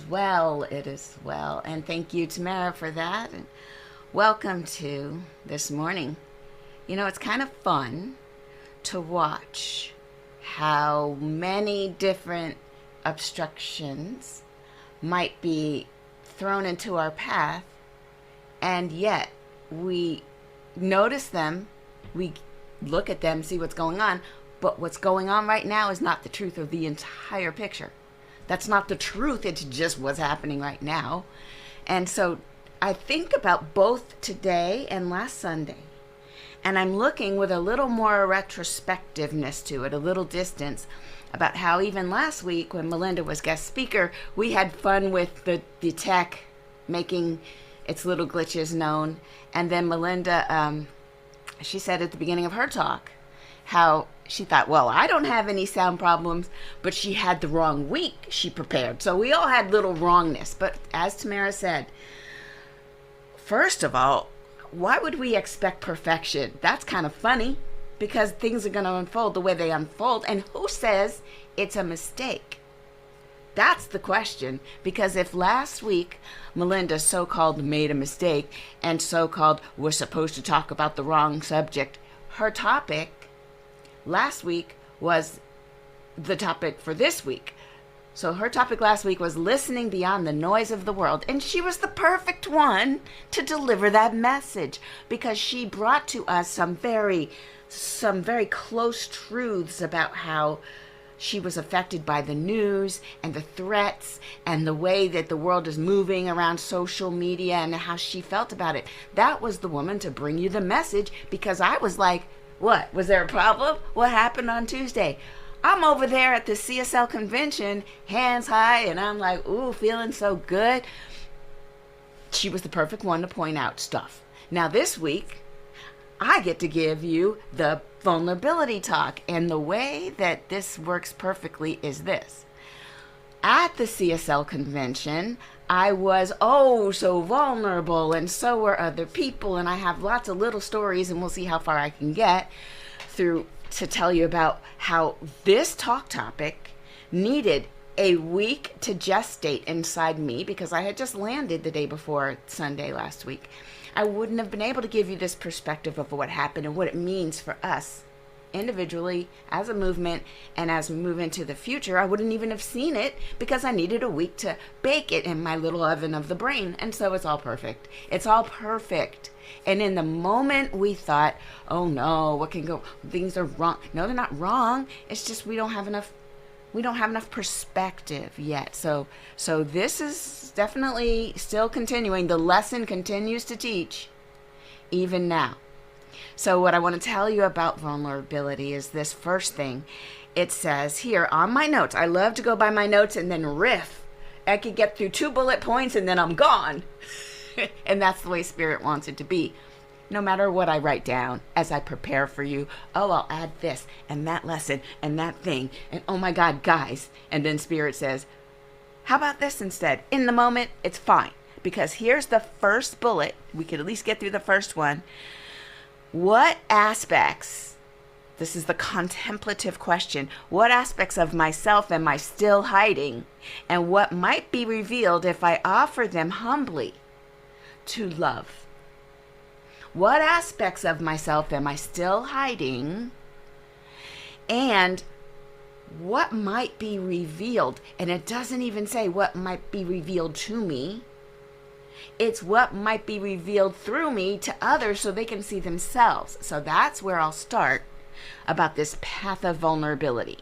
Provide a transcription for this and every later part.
well. It is well. And thank you, Tamara, for that. And welcome to this morning. You know, it's kind of fun to watch how many different obstructions might be thrown into our path, and yet we notice them, we look at them, see what's going on, but what's going on right now is not the truth of the entire picture. That's not the truth, it's just what's happening right now. And so I think about both today and last Sunday, and I'm looking with a little more retrospectiveness to it, a little distance, about how even last week when Melinda was guest speaker, we had fun with the tech making its little glitches known. And then Melinda, she said at the beginning of her talk how she thought, well, I don't have any sound problems, but she had the wrong week she prepared. So we all had little wrongness. But as Tamara said, first of all, why would we expect perfection? That's kind of funny, because things are going to unfold the way they unfold. And who says it's a mistake? That's the question. Because if last week Melinda so-called made a mistake and so-called was supposed to talk about the wrong subject, her topic last week was the topic for this week. So her topic last week was listening beyond the noise of the world. And she was the perfect one to deliver that message, because she brought to us some very close truths about how she was affected by the news and the threats and the way that the world is moving around social media and how she felt about it. That was the woman to bring you the message, because I was like, what? Was there a problem? What happened on Tuesday? I'm over there at the CSL convention, hands high, and I'm like, ooh, feeling so good. She was the perfect one to point out stuff. Now this week, I get to give you the vulnerability talk. And the way that this works perfectly is this. At the CSL convention, I was so vulnerable, and so were other people. And I have lots of little stories, and we'll see how far I can get through to tell you about how this talk topic needed a week to gestate inside me, because I had just landed the day before Sunday last week. I wouldn't have been able to give you this perspective of what happened and what it means for us individually, as a movement, and as we move into the future. I wouldn't even have seen it, because I needed a week to bake it in my little oven of the brain. And so it's all perfect. It's all perfect. And in the moment we thought, oh no, what can go? Things are wrong. No, they're not wrong. It's just we don't have enough perspective yet. So this is definitely still continuing. The lesson continues to teach even now. So what I want to tell you about vulnerability is this first thing. It says here on my notes, I love to go by my notes and then riff. I could get through 2 bullet points and then I'm gone. And that's the way Spirit wants it to be. No matter what I write down as I prepare for you, I'll add this and that lesson and that thing. And oh my God, guys. And then Spirit says, how about this instead? In the moment, it's fine. Because here's the first bullet. We could at least get through the first one. What aspects, this is the contemplative question, what aspects of myself am I still hiding? And what might be revealed if I offer them humbly to love? What aspects of myself am I still hiding? And what might be revealed? And it doesn't even say what might be revealed to me. It's what might be revealed through me to others so they can see themselves. So that's where I'll start about this path of vulnerability.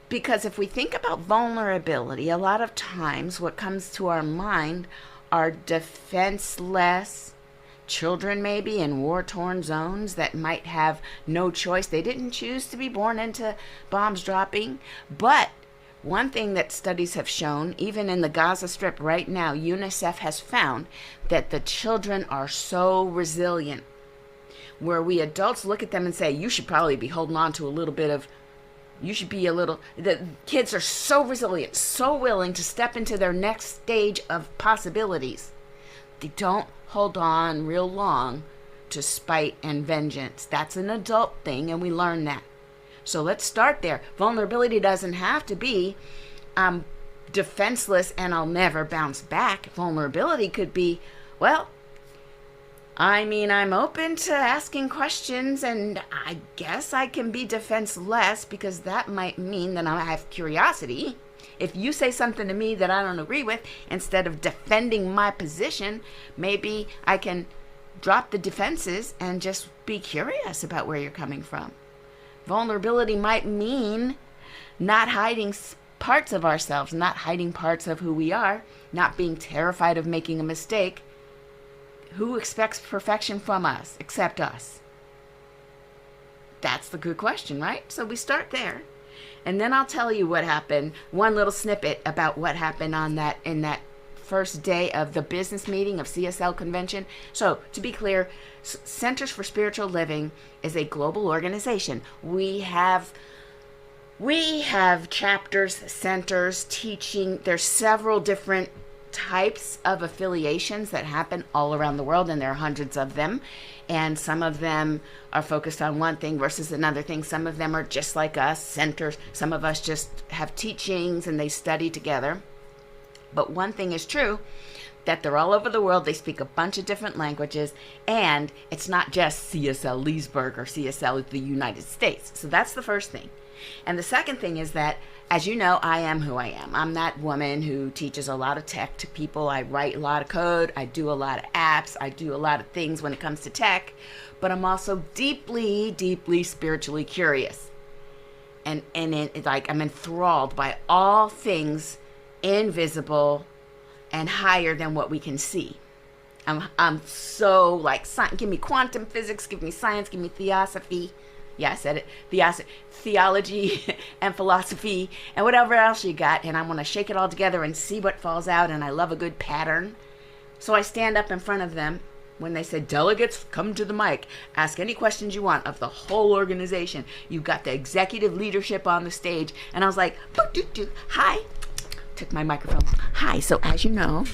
Because if we think about vulnerability, a lot of times what comes to our mind are defenseless children, maybe in war-torn zones that might have no choice. They didn't choose to be born into bombs dropping. But one thing that studies have shown, even in the Gaza Strip right now, UNICEF has found that the children are so resilient, where we adults look at them and say, you should probably be holding on to a little bit of, the kids are so resilient, so willing to step into their next stage of possibilities. They don't hold on real long to spite and vengeance. That's an adult thing, and we learn that. So let's start there. Vulnerability doesn't have to be defenseless and I'll never bounce back. Vulnerability could be, well, I mean, I'm open to asking questions, and I guess I can be defenseless because that might mean that I have curiosity. If you say something to me that I don't agree with, instead of defending my position, maybe I can drop the defenses and just be curious about where you're coming from. Vulnerability might mean not hiding parts of ourselves, not hiding parts of who we are, not being terrified of making a mistake. Who expects perfection from us except us? That's the good question, right? So we start there. And then I'll tell you what happened, one little snippet about what happened in that first day of the business meeting of CSL convention. So to be clear, Centers for Spiritual Living is a global organization. We have chapters, centers, teaching. There's several different types of affiliations that happen all around the world, and there are hundreds of them, and some of them are focused on one thing versus another thing. Some of them are just like us, centers. Some of us just have teachings and they study together. But one thing is true, that they're all over the world. They speak a bunch of different languages, and it's not just CSL Leesburg or CSL the United States. So that's the first thing. And the second thing is that, as you know, I am who I am. I'm that woman who teaches a lot of tech to people. I write a lot of code. I do a lot of apps. I do a lot of things when it comes to tech. But I'm also deeply, deeply spiritually curious. And I'm enthralled by all things invisible and higher than what we can see. I'm so like, give me quantum physics, give me science, give me theosophy. Yeah, I said it. Theology and philosophy and whatever else you got. And I want to shake it all together and see what falls out. And I love a good pattern. So I stand up in front of them when they said, delegates, come to the mic. Ask any questions you want of the whole organization. You've got the executive leadership on the stage. And I was like, hi. Took my microphone. Hi. So as you know,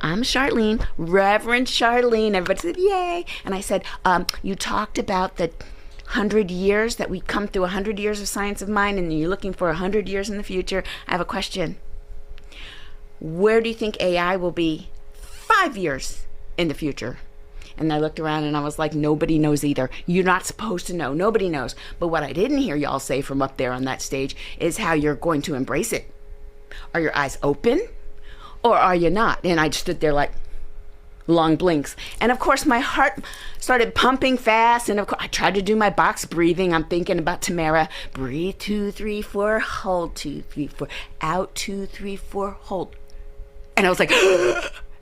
I'm Charlene, Reverend Charlene. Everybody said, yay. And I said, you talked about the 100 years, that we come through 100 years of science of mind, and you're looking for 100 years in the future. I have a question. Where do you think AI will be 5 years in the future? And I looked around and I was like, nobody knows either. You're not supposed to know. Nobody knows. But what I didn't hear y'all say from up there on that stage is how you're going to embrace it. Are your eyes open or are you not? And I just stood there like, long blinks. And of course my heart started pumping fast, and of course I tried to do my box breathing. I'm thinking about Tamara. Breathe 2, 3, 4, hold 2, 3, 4, out 2, 3, 4, hold. And I was like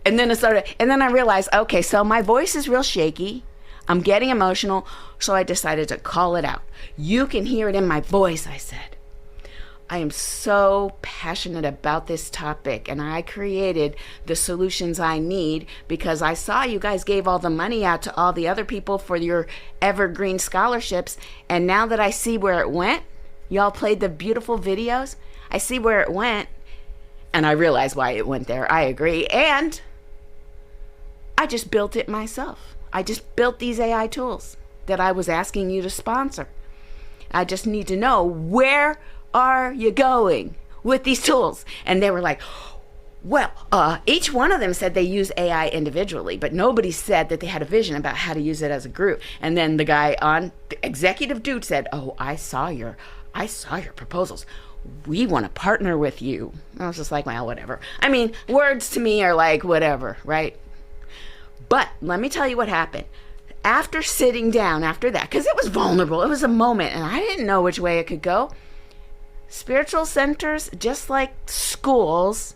and then I realized, okay, so my voice is real shaky. I'm getting emotional, so I decided to call it out. You can hear it in my voice, I said. I am so passionate about this topic, and I created the solutions I need because I saw you guys gave all the money out to all the other people for your evergreen scholarships, and now that I see where it went, y'all played the beautiful videos, I see where it went, and I realize why it went there. I agree, and I just built it myself. I just built these AI tools that I was asking you to sponsor. I just need to know, where are you going with these tools? And they were like, well, each one of them said they use AI individually, but nobody said that they had a vision about how to use it as a group. And then the guy on the executive dude said, oh, I saw your proposals. We want to partner with you. I was just like, well, whatever. I mean, words to me are like, whatever, right? But let me tell you what happened. After sitting down after that, because it was vulnerable, it was a moment, and I didn't know which way it could go. Spiritual centers, just like schools,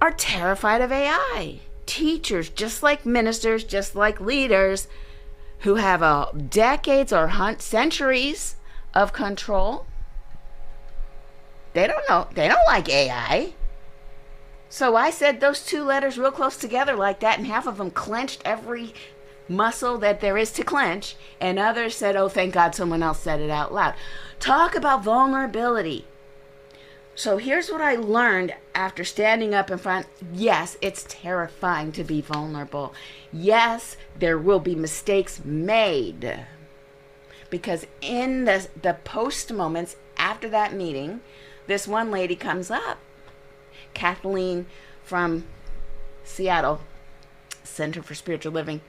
are terrified of AI. Teachers, just like ministers, just like leaders who have decades or centuries of control, they don't know. They don't like AI. So I said those two letters real close together like that, and half of them clenched every muscle that there is to clench, and others said, oh, thank God someone else said it out loud. Talk about vulnerability. So here's what I learned after standing up in front. Yes, it's terrifying to be vulnerable. Yes, there will be mistakes made. Because in the post moments after that meeting, this one lady comes up Kathleen from Seattle Center for Spiritual Living,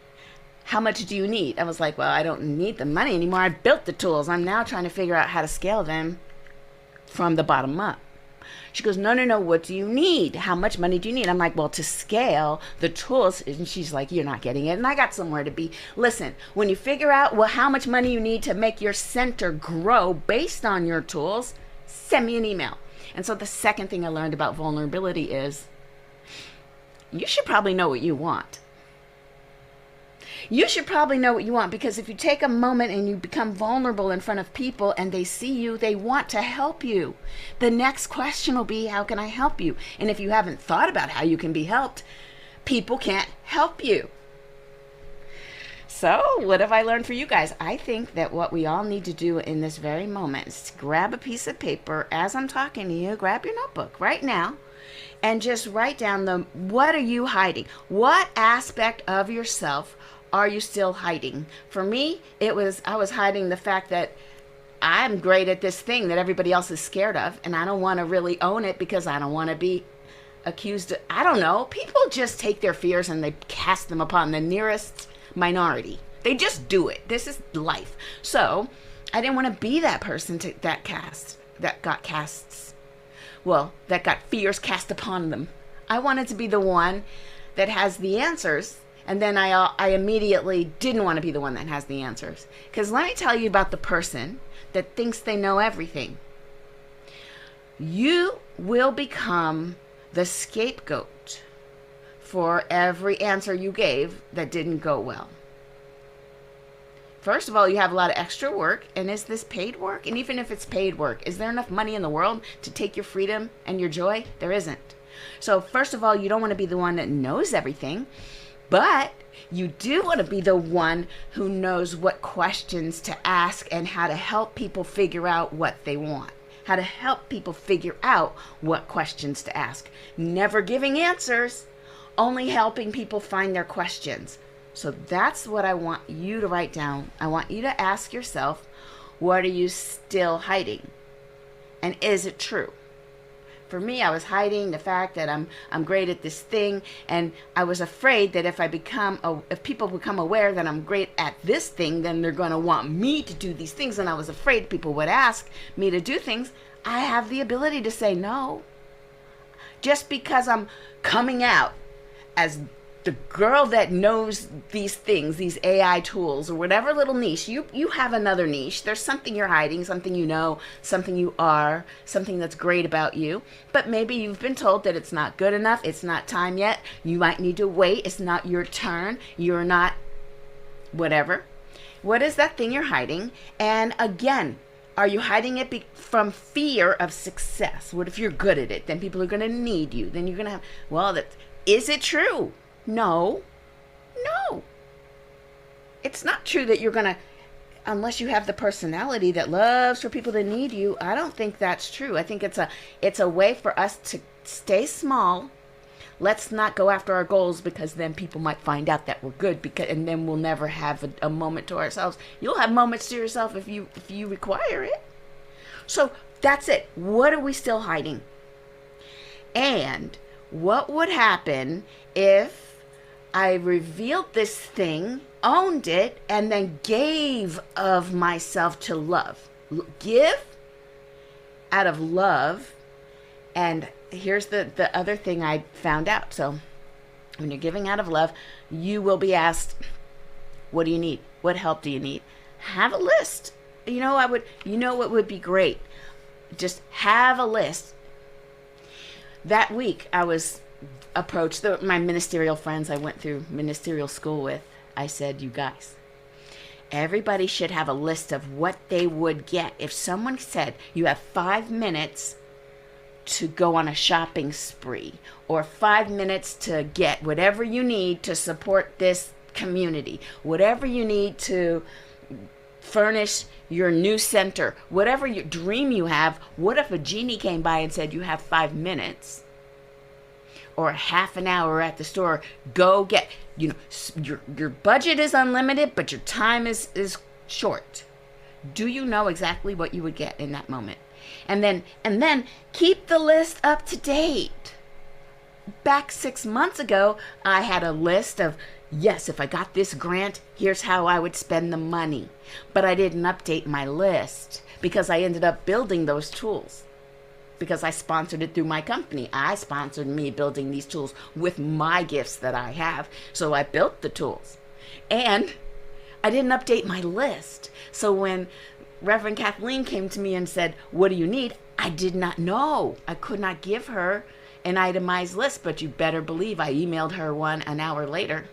how much do you need? I was like, well, I don't need the money anymore. I built the tools. I'm now trying to figure out how to scale them from the bottom up. She goes, no, what do you need? How much money do you need? I'm like, well, to scale the tools. And she's like, you're not getting it. And I got somewhere to be. Listen, when you figure out how much money you need to make your center grow based on your tools, send me an email. And so the second thing I learned about vulnerability is you should probably know what you want. You should probably know what you want, because if you take a moment and you become vulnerable in front of people and they see you, they want to help you. The next question will be, how can I help you? And if you haven't thought about how you can be helped, people can't help you. So what have I learned for you guys? I think that what we all need to do in this very moment is to grab a piece of paper as I'm talking to you, grab your notebook right now, and just write down what are you hiding? What aspect of yourself are you still hiding? For me, I was hiding the fact that I'm great at this thing that everybody else is scared of, and I don't want to really own it because I don't want to be accused. I don't know. People just take their fears and they cast them upon the nearest minority. They just do it. This is life. So I didn't want to be that person that got fears cast upon them. I wanted to be the one that has the answers. And then I immediately didn't want to be the one that has the answers. Because let me tell you about the person that thinks they know everything. You will become the scapegoat for every answer you gave that didn't go well. First of all, you have a lot of extra work. And is this paid work? And even if it's paid work, is there enough money in the world to take your freedom and your joy? There isn't. So first of all, you don't want to be the one that knows everything. But you do want to be the one who knows what questions to ask and how to help people figure out what they want. How to help people figure out what questions to ask. Never giving answers, only helping people find their questions. So that's what I want you to write down. I want you to ask yourself, what are you still hiding? And is it true? For me, I was hiding the fact that I'm great at this thing, and I was afraid that if people become aware that I'm great at this thing, then they're going to want me to do these things, and I was afraid people would ask me to do things. I have the ability to say no. Just because I'm coming out as the girl that knows these things, these AI tools, or whatever little niche, you have another niche. There's something you're hiding, something you know, something you are, something that's great about you. But maybe you've been told that it's not good enough, it's not time yet, you might need to wait, it's not your turn, you're not whatever. What is that thing you're hiding? And again, are you hiding it from fear of success? What if you're good at it? Then people are going to need you. Then you're going to have, is it true? No. It's not true that you're going to, unless you have the personality that loves for people to need you. I don't think that's true. I think it's a way for us to stay small. Let's not go after our goals, because then people might find out that we're good, and then we'll never have a moment to ourselves. You'll have moments to yourself if you require it. So that's it. What are we still hiding? And what would happen if I revealed this thing, owned it, and then gave of myself to love? Give out of love. And here's the other thing I found out. So when you're giving out of love, you will be asked, what do you need? What help do you need? Have a list. What would be great? Just have a list. That week I was approached, my ministerial friends I went through ministerial school with. I said, you guys, everybody should have a list of what they would get if someone said you have 5 minutes to go on a shopping spree, or 5 minutes to get whatever you need to support this community, whatever you need to furnish your new center, whatever your dream you have. What if a genie came by and said you have 5 minutes or half an hour at the store? Go get, your budget is unlimited, but your time is short. Do you know exactly what you would get in that moment? And then keep the list up to date. back 6 months ago, I had a list of, yes, if I got this grant, here's how I would spend the money. But I didn't update my list because I ended up building those tools because I sponsored it through my company. I sponsored me building these tools with my gifts that I have. So I built the tools. And I didn't update my list. So when Reverend Charlene came to me and said, what do you need? I did not know. I could not give her an itemized list, but you better believe I emailed her one an hour later.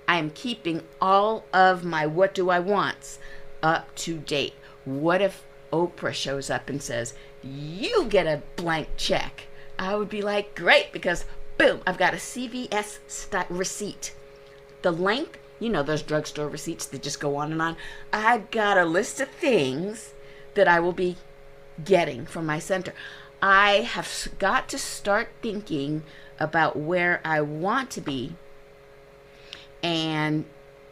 I am keeping all of my what do I wants up to date. What if Oprah shows up and says, you get a blank check? I would be like, great, because boom, I've got a CVS receipt. The length, you know, those drugstore receipts that just go on and on. I've got a list of things that I will be getting from my center. I have got to start thinking about where I want to be and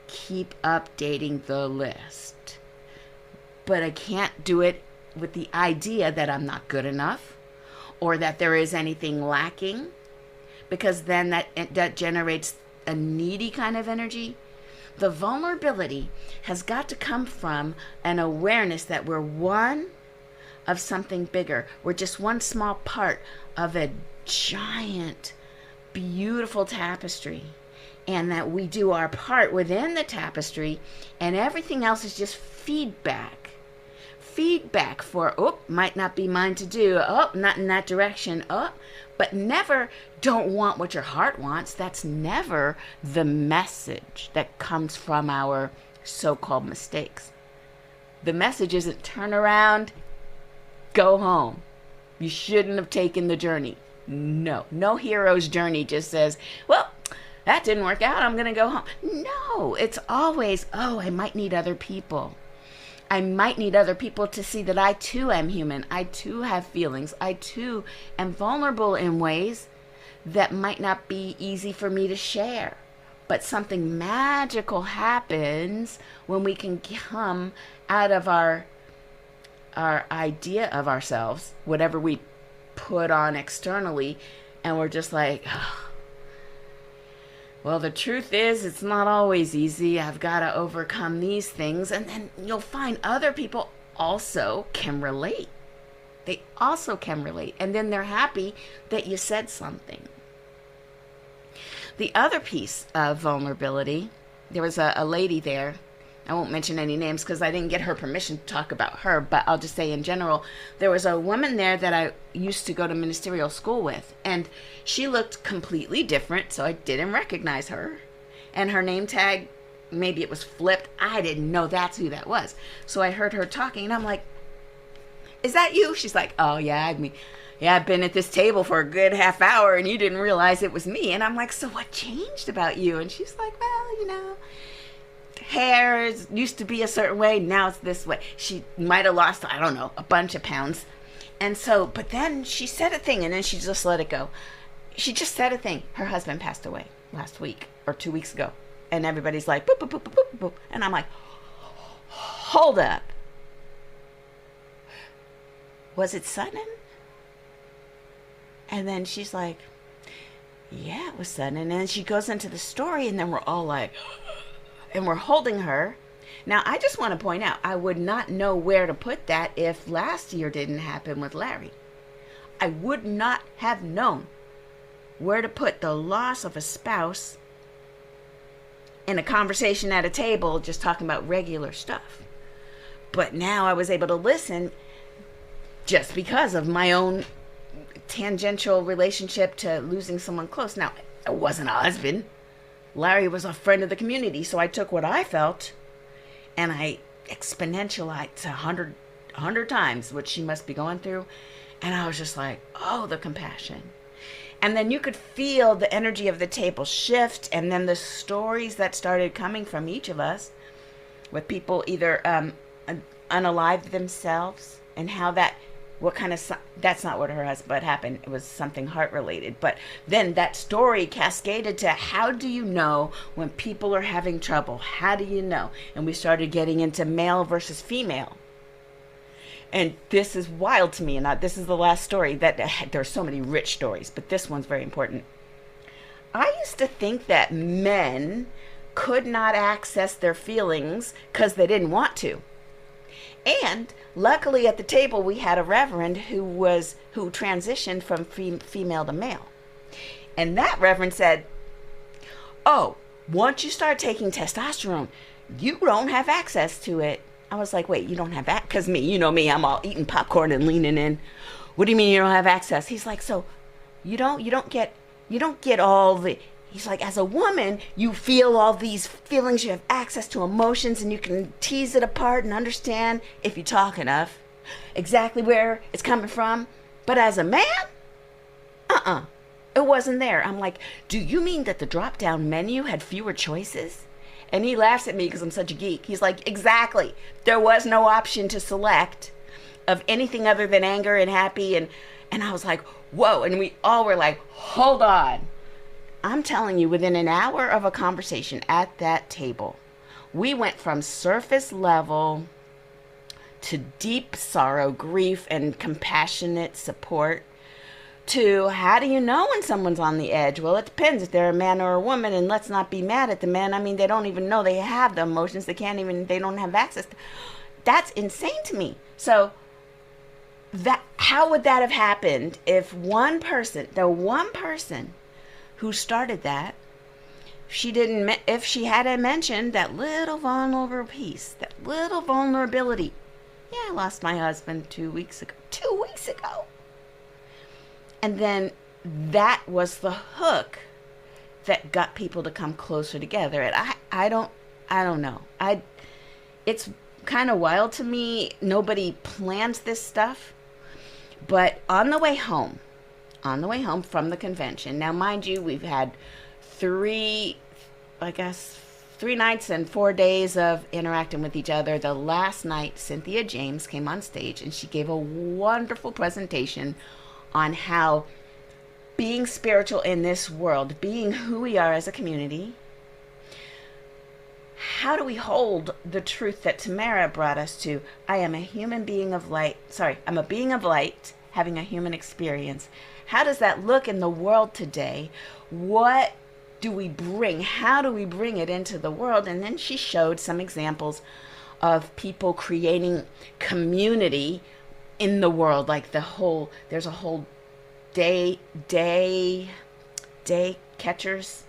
keep updating the list. But I can't do it with the idea that I'm not good enough or that there is anything lacking, because then that generates a needy kind of energy. The vulnerability has got to come from an awareness that we're one of something bigger. We're just one small part of a giant, beautiful tapestry, and that we do our part within the tapestry, and everything else is just feedback. Feedback for, oh, might not be mine to do, oh, not in that direction, oh, but never don't want what your heart wants. That's never the message that comes from our so-called mistakes. The message isn't turn around, go home. You shouldn't have taken the journey. No hero's journey just says, well, that didn't work out, I'm going to go home. No, it's always, oh, I might need other people. I might need other people to see that I too am human. I too have feelings. I too am vulnerable in ways that might not be easy for me to share. But something magical happens when we can come out of our idea of ourselves, whatever we put on externally, and we're just like, oh, well, the truth is, it's not always easy. I've got to overcome these things. And then you'll find other people also can relate. They also can relate. And then they're happy that you said something. The other piece of vulnerability, there was a lady there. I won't mention any names because I didn't get her permission to talk about her, but I'll just say in general, there was a woman there that I used to go to ministerial school with, and she looked completely different, so I didn't recognize her. And her name tag, maybe it was flipped. I didn't know that's who that was. So I heard her talking, and I'm like, is that you? She's like, oh, yeah, I've been at this table for a good half hour, and you didn't realize it was me. And I'm like, so what changed about you? And she's like, well, you know, hair used to be a certain way, now it's this way. She might have lost, I don't know, a bunch of pounds. And so, but then she said a thing, and then she just let it go. She just said a thing. Her husband passed away last week or 2 weeks ago. And everybody's like, boop, boop, boop, boop, boop, boop. And I'm like, hold up. Was it sudden? And then she's like, yeah, it was sudden. And then she goes into the story, and then we're all like, and we're holding her. Now, I just want to point out, I would not know where to put that if last year didn't happen with Larry. I would not have known where to put the loss of a spouse in a conversation at a table just talking about regular stuff. But now I was able to listen just because of my own tangential relationship to losing someone close. Now, it wasn't a husband. Larry was a friend of the community, so I took what I felt and I exponentialized to 100 times what she must be going through. And I was just like, oh, the compassion. And then you could feel the energy of the table shift, and then the stories that started coming from each of us with people either unalived themselves, and how that, what kind of, that's not what her husband happened. It was something heart related. But then that story cascaded to, how do you know when people are having trouble? How do you know? And we started getting into male versus female. And this is wild to me. And this is the last story. There are so many rich stories, but this one's very important. I used to think that men could not access their feelings because they didn't want to. And luckily at the table we had a reverend who transitioned from female to male. And that reverend said, "Oh, once you start taking testosterone, you don't have access to it." I was like, "Wait, you don't have access?" Because me, you know me, I'm all eating popcorn and leaning in. "What do you mean you don't have access?" He's like, "So you don't get all the," he's like, "as a woman, you feel all these feelings, you have access to emotions, and you can tease it apart and understand, if you talk enough, exactly where it's coming from. But as a man, it wasn't there." I'm like, "Do you mean that the drop-down menu had fewer choices?" And he laughs at me because I'm such a geek. He's like, "Exactly. There was no option to select of anything other than anger and happy." And I was like, whoa. And we all were like, hold on. I'm telling you, within an hour of a conversation at that table, we went from surface level to deep sorrow, grief, and compassionate support to how do you know when someone's on the edge? Well, it depends if they're a man or a woman, and let's not be mad at the men. I mean, they don't even know they have the emotions. They don't have access. That's insane to me. So how would that have happened if the one person who started that, if she hadn't mentioned that little vulnerable piece, that little vulnerability. Yeah, I lost my husband 2 weeks ago. 2 weeks ago. And then that was the hook that got people to come closer together. And I don't know. It's kind of wild to me. Nobody plans this stuff. But on the way home from the convention, now mind you, we've had 3 nights and 4 days of interacting with each other. The last night, Cynthia James came on stage and she gave a wonderful presentation on how being spiritual in this world, being who we are as a community, how do we hold the truth that Tamara brought us to? I am a being of light, having a human experience. How does that look in the world today? What do we bring? How do we bring it into the world? And then she showed some examples of people creating community in the world, like there's a whole day catchers,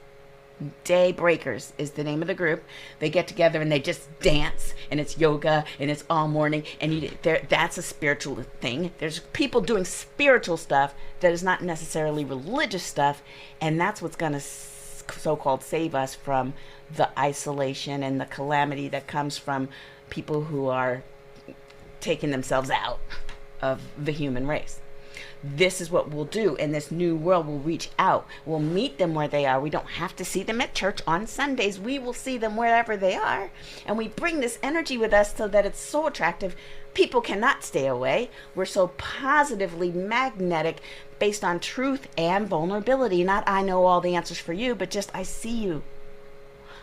day breakers is the name of the group. They get together and they just dance, and it's yoga, and it's all morning, and that's a spiritual thing. There's people doing spiritual stuff that is not necessarily religious stuff, and that's what's going to so-called save us from the isolation and the calamity that comes from people who are taking themselves out of the human race. This is what we'll do in this new world. We'll reach out. We'll meet them where they are. We don't have to see them at church on Sundays. We will see them wherever they are. And we bring this energy with us so that it's so attractive. People cannot stay away. We're so positively magnetic based on truth and vulnerability. Not I know all the answers for you, but just I see you.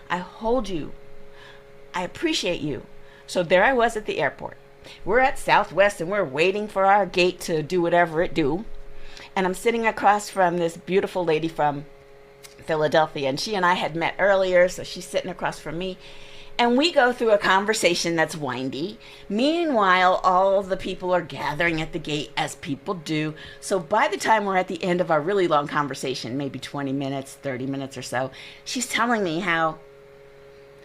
I hold you. I appreciate you. So there I was at the airport. We're at Southwest and we're waiting for our gate to do whatever it do. And I'm sitting across from this beautiful lady from Philadelphia, and she and I had met earlier, so she's sitting across from me. And we go through a conversation that's windy. Meanwhile, all of the people are gathering at the gate, as people do. So by the time we're at the end of our really long conversation, maybe 20 minutes, 30 minutes or so, she's telling me how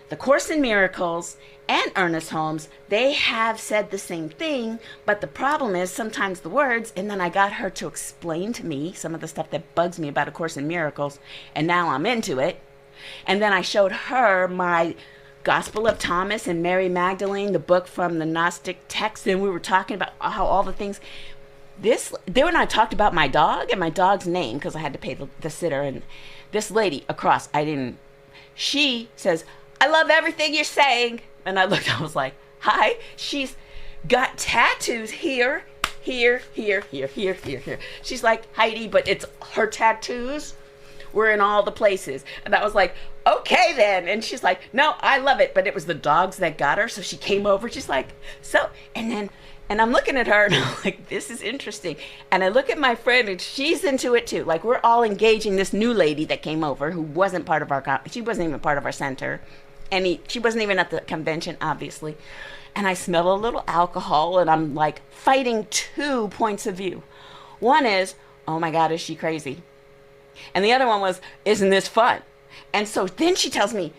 the Course in Miracles and Ernest Holmes, they have said the same thing, but the problem is sometimes the words, and then I got her to explain to me some of the stuff that bugs me about A Course in Miracles, and now I'm into it. And then I showed her my Gospel of Thomas and Mary Magdalene, the book from the Gnostic text, and we were talking about how all the things. When I talked about my dog and my dog's name, because I had to pay the sitter, and this lady across, she says, "I love everything you're saying." And I looked, I was like, hi. She's got tattoos here. She's like, Heidi, but it's her tattoos were in all the places. And I was like, okay then. And she's like, no, I love it. But it was the dogs that got her. So she came over. She's like, so, and then And I'm looking at her and I'm like, this is interesting. And I look at my friend and she's into it too. Like, we're all engaging this new lady that came over who wasn't part of she wasn't even part of our center. She wasn't even at the convention, obviously. And I smell a little alcohol and I'm like fighting 2 points of view. One is, oh my God, is she crazy? And the other one was, isn't this fun? And so then she tells me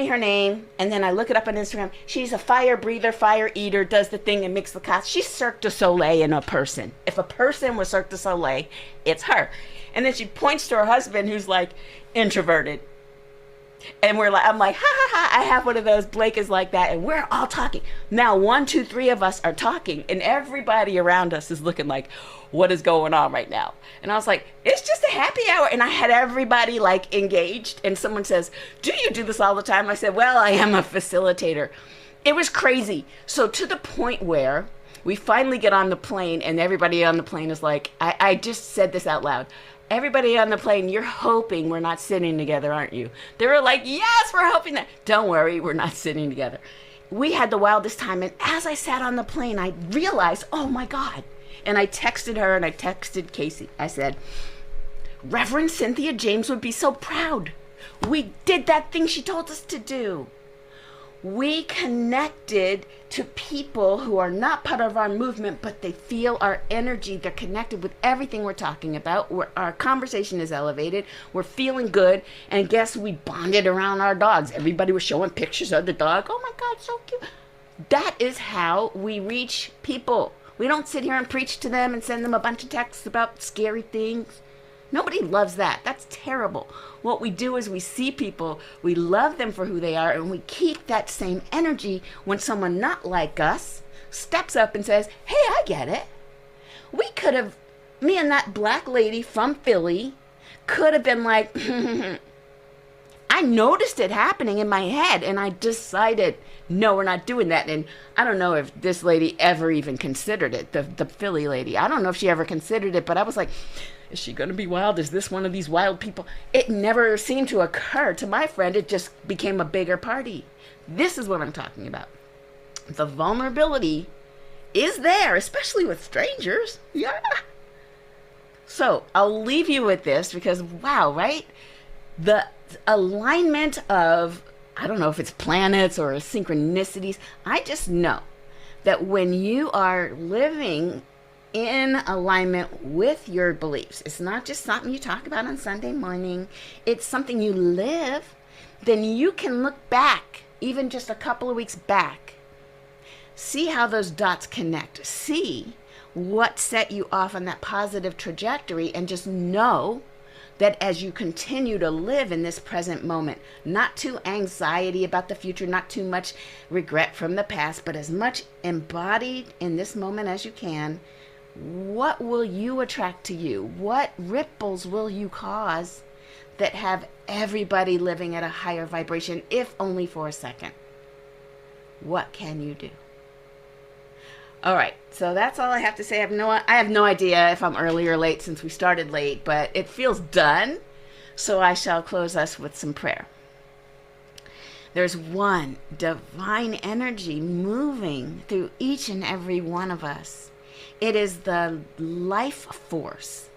her name, and then I look it up on Instagram. She's a fire breather, fire eater, does the thing and mix the cots. She's Cirque du Soleil in a person. If a person was Cirque du Soleil, it's her. And then she points to her husband, who's like introverted. And I'm like, ha ha ha, I have one of those. Blake is like that. And we're all talking. Now, 1, 2, 3 of us are talking, and everybody around us is looking like, what is going on right now? And I was like, it's just a happy hour. And I had everybody like engaged. And someone says, do you do this all the time? I said, well, I am a facilitator. It was crazy. So to the point where we finally get on the plane, and everybody on the plane is like, I just said this out loud. Everybody on the plane, you're hoping we're not sitting together, aren't you? They were like, yes, we're hoping that. Don't worry, we're not sitting together. We had the wildest time. And as I sat on the plane, I realized, oh my God. And I texted her and I texted Casey. I said, Reverend Cynthia James would be so proud. We did that thing she told us to do. We connected to people who are not part of our movement, but they feel our energy. They're connected with everything we're talking about. Our conversation is elevated. We're feeling good. And guess we bonded around our dogs. Everybody was showing pictures of the dog. Oh my God, so cute. That is how we reach people. We don't sit here and preach to them and send them a bunch of texts about scary things. Nobody loves that. That's terrible. What we do is we see people, we love them for who they are, and we keep that same energy when someone not like us steps up and says, hey, I get it. We could have, me and that black lady from Philly could have been like, I noticed it happening in my head, and I decided, no, we're not doing that. And I don't know if this lady ever even considered it, the Philly lady. I don't know if she ever considered it, but I was like, is she going to be wild? Is this one of these wild people? It never seemed to occur to my friend. It just became a bigger party. This is what I'm talking about. The vulnerability is there, especially with strangers. Yeah. So I'll leave you with this because, wow, right? The alignment of, I don't know if it's planets or synchronicities. I just know that when you are living in alignment with your beliefs, it's not just something you talk about on Sunday morning, it's something you live, then you can look back, even just a couple of weeks back, see how those dots connect, see what set you off on that positive trajectory, and just know that as you continue to live in this present moment, not too anxiety about the future, not too much regret from the past, but as much embodied in this moment as you can, what will you attract to you? What ripples will you cause that have everybody living at a higher vibration, if only for a second? What can you do? All right, so that's all I have to say. I have no idea if I'm early or late since we started late, but it feels done. So I shall close us with some prayer. There's one divine energy moving through each and every one of us. It is the life force,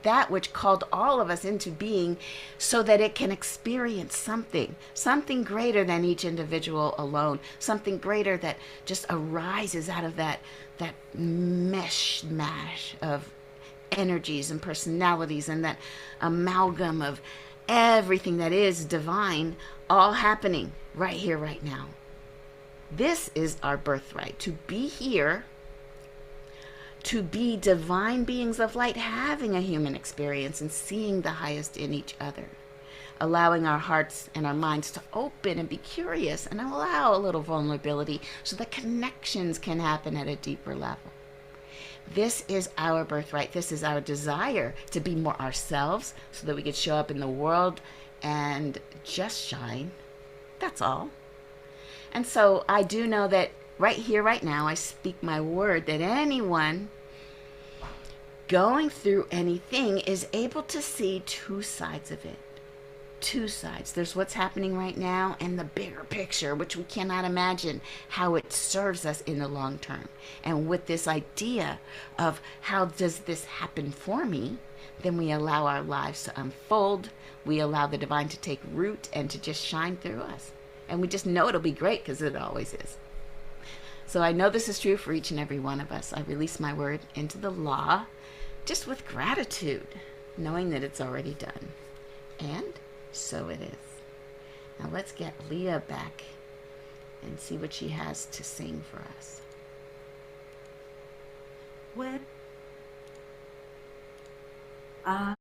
that which called all of us into being so that it can experience something greater than each individual alone, something greater that just arises out of that mash of energies and personalities and that amalgam of everything that is divine, all happening right here, right now. This is our birthright, to be here, to be divine beings of light, having a human experience and seeing the highest in each other, allowing our hearts and our minds to open and be curious and allow a little vulnerability so that connections can happen at a deeper level. This is our birthright. This is our desire to be more ourselves so that we could show up in the world and just shine. That's all. And so I do know that right here, right now, I speak my word that anyone going through anything is able to see two sides of it. two sides. There's what's happening right now and the bigger picture, which we cannot imagine how it serves us in the long term. And with this idea of how does this happen for me, then we allow our lives to unfold. We allow the divine to take root and to just shine through us. And we just know it'll be great because it always is. So I know this is true for each and every one of us. I release my word into the law just with gratitude, knowing that it's already done. And so it is. Now let's get Leah back and see what she has to sing for us. When I